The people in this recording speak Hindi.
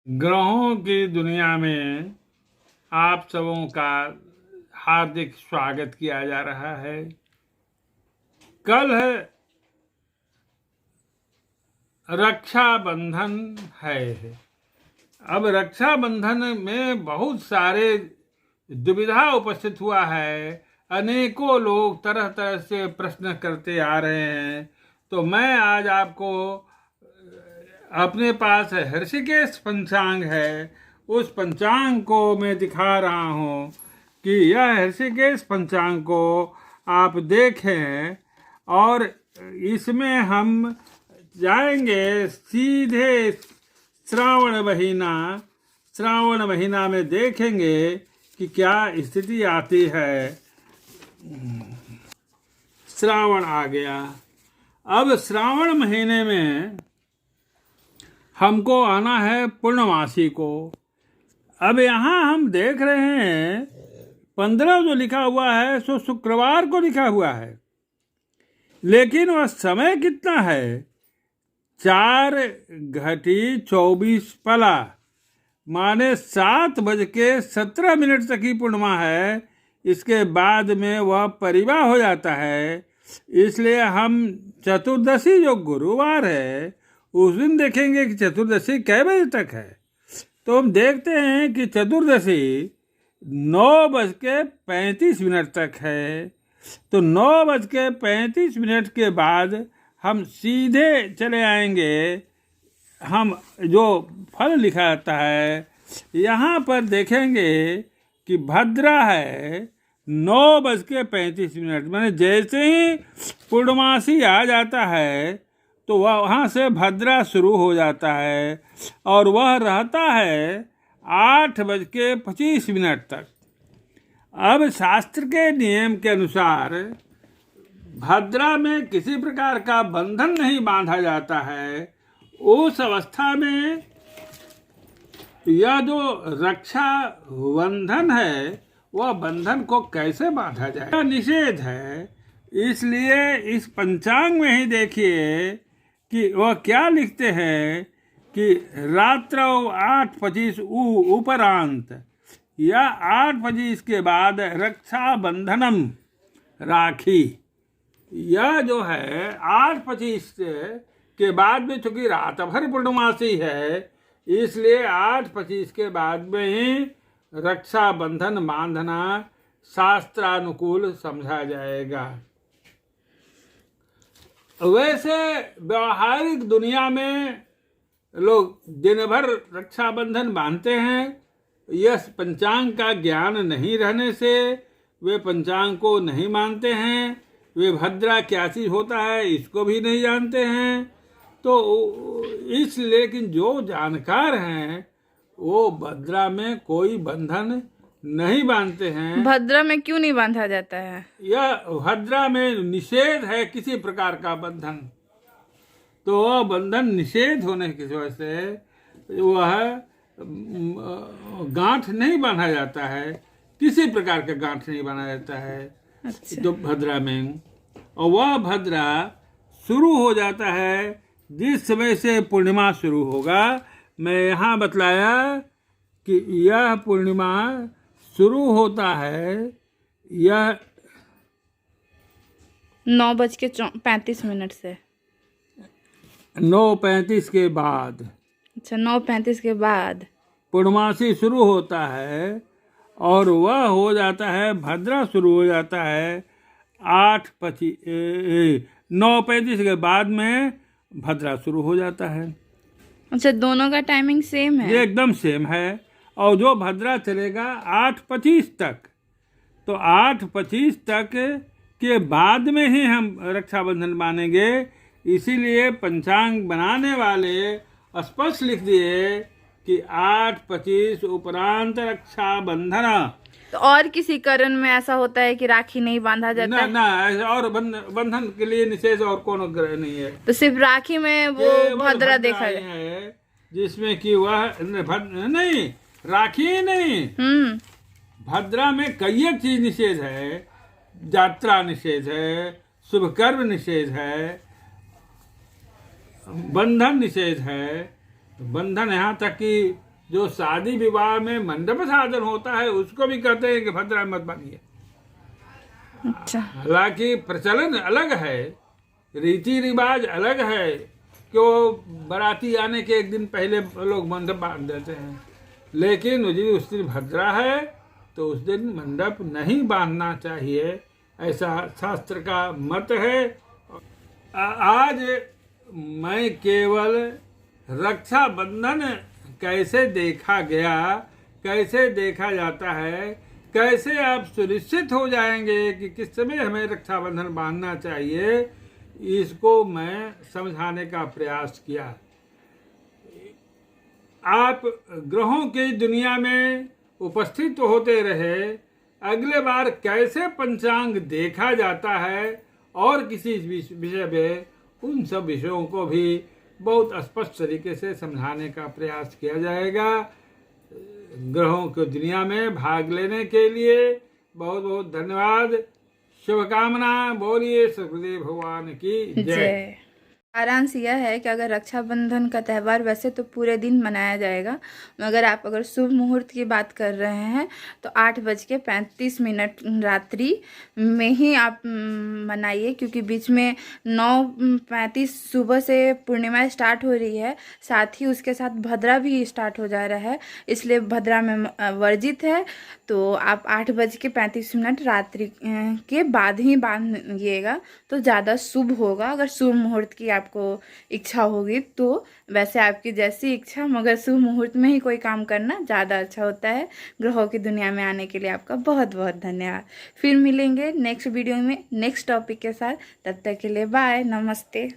ग्रहों की दुनिया में आप सबों का हार्दिक स्वागत किया जा रहा है। कल रक्षाबंधन है। अब रक्षाबंधन में बहुत सारे दुविधा उपस्थित हुआ है। अनेकों लोग तरह तरह से प्रश्न करते आ रहे हैं। तो मैं आज आपको अपने पास ऋषिकेश पंचांग है, उस पंचांग को मैं दिखा रहा हूँ कि यह ऋषिकेश पंचांग को आप देखें और इसमें हम जाएंगे सीधे श्रावण महीना में देखेंगे कि क्या स्थिति आती है। श्रावण आ गया। अब श्रावण महीने में हमको आना है पूर्णमासी को। अब यहाँ हम देख रहे हैं 15 जो लिखा हुआ है सो शुक्रवार को लिखा हुआ है, लेकिन वह समय कितना है? 4:24 माने 7:17 तक ही पूर्णिमा है। इसके बाद में वह परिवा हो जाता है। इसलिए हम चतुर्दशी जो गुरुवार है उस दिन देखेंगे कि चतुर्दशी कै बजे तक है। तो हम देखते हैं कि चतुर्दशी 9:35 तक है। तो 9:35 के बाद हम सीधे चले आएंगे। हम जो फल लिखा जाता है यहाँ पर देखेंगे कि भद्रा है 9:35। मैंने जैसे ही पूर्णमासी आ जाता है तो वह वहाँ से भद्रा शुरू हो जाता है और वह रहता है 8:25 तक। अब शास्त्र के नियम के अनुसार भद्रा में किसी प्रकार का बंधन नहीं बांधा जाता है। उस अवस्था में यह जो रक्षा बंधन है वह बंधन को कैसे बांधा जाए, यह निषेध है। इसलिए इस पंचांग में ही देखिए कि वह क्या लिखते हैं कि रात्रौ 8:25 उपरांत या 8:25 के बाद रक्षा बंधनम राखी। यह जो है 8:25 के बाद में, चूंकि रात भर पूर्णमासी है इसलिए 8:25 के बाद में ही रक्षा बंधन बांधना शास्त्रानुकूल समझा जाएगा। वैसे व्यवहारिक दुनिया में लोग दिन भर रक्षाबंधन बांधते हैं। यह पंचांग का ज्ञान नहीं रहने से वे पंचांग को नहीं मानते हैं। वे भद्रा क्या चीज होता है इसको भी नहीं जानते हैं। तो इस लेकिन जो जानकार हैं वो भद्रा में कोई बंधन नहीं बांधते हैं। भद्रा में क्यों नहीं बांधा जाता है? यह भद्रा में निषेध है किसी प्रकार का बंधन। तो वह बंधन निषेध होने की वजह से वह गांठ नहीं बांधा जाता है। किसी प्रकार का गांठ नहीं बांधा जाता है। अच्छा। तो भद्रा में, और वह भद्रा शुरू हो जाता है जिस समय से पूर्णिमा शुरू होगा। मैं यहाँ बतलाया कि यह पूर्णिमा शुरू होता है यह 9:35 से 9:35 के बाद। अच्छा, 9:35 के बाद पूर्णमासी शुरू होता है और वह हो जाता है, भद्रा शुरू हो जाता है 9:35 के बाद में भद्रा शुरू हो जाता है। अच्छा, दोनों का टाइमिंग सेम है? एकदम सेम है। और जो भद्रा चलेगा 8:25 तक। तो 8:25 तक के बाद में ही हम रक्षाबंधन मानेंगे। इसीलिए पंचांग बनाने वाले स्पष्ट लिख दिए कि 8:25 उपरांत रक्षाबंधन। तो और किसी कारण में ऐसा होता है कि राखी नहीं बांधा जाता है? ना, ऐसा और बंधन के लिए निषेध और कोनो ग्रह नहीं है। तो सिर्फ राखी में वो भद्रा देखा है जिसमें कि वह नहीं, राखी ही नहीं, भद्रा में कई एक चीज निषेध है। यात्रा निषेध है, शुभ कर्म निषेध है, बंधन निषेध है। बंधन यहाँ तक कि जो शादी विवाह में मंडप साधन होता है उसको भी कहते हैं कि भद्रा मत बांधिए। अच्छा। हालांकि प्रचलन अलग है, रीति रिवाज अलग है कि वो बाराती आने के एक दिन पहले लोग मंडप बांध देते हैं, लेकिन उस दिन भद्रा है तो उस दिन मंडप नहीं बांधना चाहिए, ऐसा शास्त्र का मत है। आज मैं केवल रक्षाबंधन कैसे देखा गया, कैसे देखा जाता है, कैसे आप सुनिश्चित हो जाएंगे कि किस समय हमें रक्षाबंधन बांधना चाहिए, इसको मैं समझाने का प्रयास किया। आप ग्रहों की दुनिया में उपस्थित होते रहे, अगले बार कैसे पंचांग देखा जाता है और किसी विषय में, उन सब विषयों को भी बहुत स्पष्ट तरीके से समझाने का प्रयास किया जाएगा। ग्रहों की दुनिया में भाग लेने के लिए बहुत बहुत धन्यवाद, शुभकामना। बोलिए सदगुरुदेव भगवान की जय। सारांश यह है कि अगर रक्षाबंधन का त्यौहार वैसे तो पूरे दिन मनाया जाएगा, मगर आप अगर शुभ मुहूर्त की बात कर रहे हैं तो 8:35 रात्रि में ही आप मनाइए, क्योंकि बीच में 9:35 सुबह से पूर्णिमा स्टार्ट हो रही है, साथ ही उसके साथ भद्रा भी स्टार्ट हो जा रहा है, इसलिए भद्रा में वर्जित है। तो आप 8:35 रात्रि के बाद ही बांधिएगा तो ज़्यादा शुभ होगा। अगर शुभ मुहूर्त की आपको इच्छा होगी तो, वैसे आपकी जैसी इच्छा, मगर शुभ मुहूर्त में ही कोई काम करना ज़्यादा अच्छा होता है। ग्रहों की दुनिया में आने के लिए आपका बहुत बहुत धन्यवाद। फिर मिलेंगे नेक्स्ट वीडियो में नेक्स्ट टॉपिक के साथ, तब तक के लिए बाय, नमस्ते।